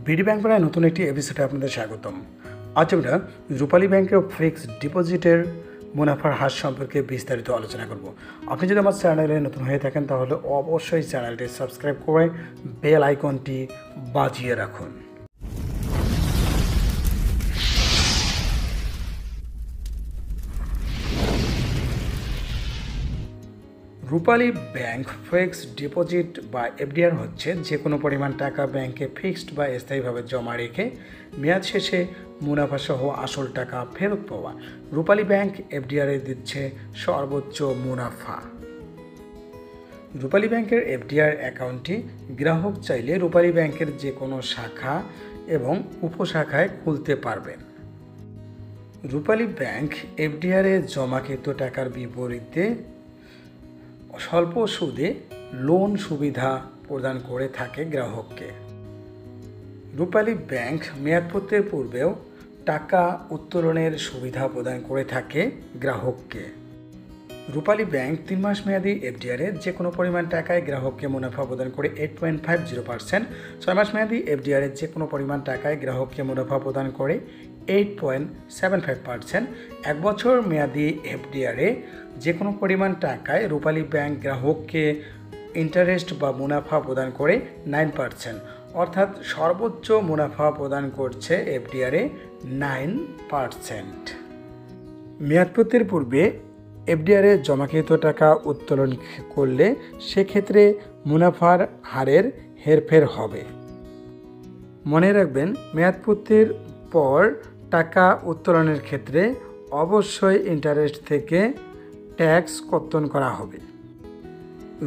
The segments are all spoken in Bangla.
বিডি ব্যাংক পড়ায় নতুন একটি এপিসোডে আপনাদের স্বাগতম। আজ আমরা রূপালী ব্যাংকের ফিক্সড ডিপোজিটের মুনাফার হার সম্পর্কে বিস্তারিত আলোচনা করব। আপনি যদি আমার চ্যানেলে নতুন হয়ে থাকেন তাহলে অবশ্যই চ্যানেলটি সাবস্ক্রাইব করে বেল আইকনটি বাজিয়ে রাখুন। রূপালী ব্যাংক ফিক্সড ডিপোজিট বা এফডিআর হচ্ছে যে কোনো পরিমাণ টাকা ব্যাংকে ফিক্সড বা স্থায়ীভাবে জমা রেখে মেয়াদ শেষে মুনাফাসহ আসল টাকা ফেরত পাওয়া। রূপালী ব্যাংক এফডিআরে দিচ্ছে সর্বোচ্চ মুনাফা। রূপালী ব্যাংকের এফডিআর অ্যাকাউন্টটি গ্রাহক চাইলে রূপালী ব্যাংকের যে কোনো শাখা এবং উপশাখায় খুলতে পারবেন। রূপালী ব্যাংক এফডিআরে জমাকৃত টাকার বিপরীতে স্বল্প সুদে লোন সুবিধা প্রদান করে থাকে গ্রাহককে। রূপালী ব্যাংক মেয়াদপত্রের পূর্বেও টাকা উত্তোলনের সুবিধা প্রদান করে থাকে গ্রাহককে। রূপালী ব্যাংক 3 মাস মেয়াদী এফডিআরে যে কোনো পরিমাণ টাকায় গ্রাহককে মুনাফা প্রদান করে 8.50%, 6 মাস মেয়াদী এফডিআরে যে কোনো পরিমাণ টাকায় গ্রাহককে মুনাফা প্রদান করে 8.75%, 1 বছর মেয়াদী এফডিআরে যে কোনো পরিমাণ টাকায় রূপালী ব্যাংক গ্রাহককে ইন্টারেস্ট বা মুনাফা প্রদান করে 9%, অর্থাৎ সর্বোচ্চ মুনাফা প্রদান করছে এফডিআরে 9%। মেয়াদপত্রের পূর্বে এফডিআরে জমাকৃত টাকা উত্তোলন করলে সেক্ষেত্রে মুনাফার হারের হেরফের হবে। মনে রাখবেন, মেয়াদপত্রের পর টাকা উত্তোলনের ক্ষেত্রে অবশ্যই ইন্টারেস্ট থেকে ট্যাক্স কর্তন করা হবে।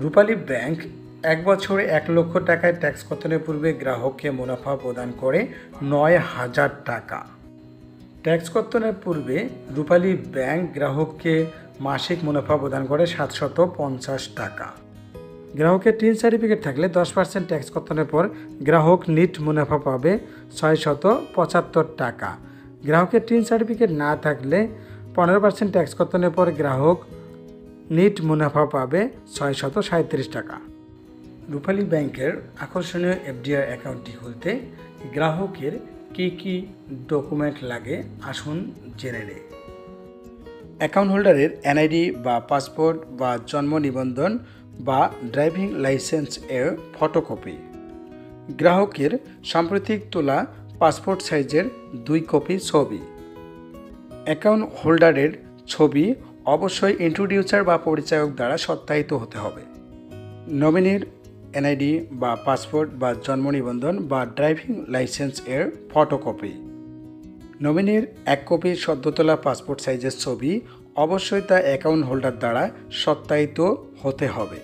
রূপালী ব্যাংক 1 বছরে 1 লক্ষ টাকায় ট্যাক্স কর্তনের পূর্বে গ্রাহককে মুনাফা প্রদান করে 9,000 টাকা। ট্যাক্স কর্তনের পূর্বে রূপালী ব্যাংক গ্রাহককে মাসিক মুনাফা প্রদান করে 750 টাকা। গ্রাহকের টিন সার্টিফিকেট থাকলে 10% ট্যাক্স কর্তনের পর গ্রাহক নিট মুনাফা পাবে 675 টাকা। গ্রাহকের টিন সার্টিফিকেট না থাকলে 15% ট্যাক্স কর্তনের পর গ্রাহক নিট মুনাফা পাবে 637 টাকা। রূপালী ব্যাংকের আকর্ষণীয় এফডিআর অ্যাকাউন্টটি খুলতে গ্রাহকের কী কী ডকুমেন্ট লাগে আসুন জেনে নেই। অ্যাকাউন্ট হোল্ডারের এনআইডি বা পাসপোর্ট বা জন্ম নিবন্ধন বা ড্রাইভিং লাইসেন্স এর ফটোকপি, গ্রাহকের সাম্প্রতিক তোলা পাসপোর্ট সাইজের 2 কপি ছবি। অ্যাকাউন্ট হোল্ডারের ছবি অবশ্যই ইন্ট্রোডিউসার বা পরিচায়ক দ্বারা সত্যায়িত হতে হবে। নমিনির এনআইডি বা পাসপোর্ট বা জন্ম নিবন্ধন বা ড্রাইভিং লাইসেন্স এর ফটোকপি। নমিনির 1 কপি সদ্য তোলা পাসপোর্ট সাইজের ছবি অবশ্যই তা অ্যাকাউন্ট হোল্ডার দ্বারা সত্যায়িত হতে হবে।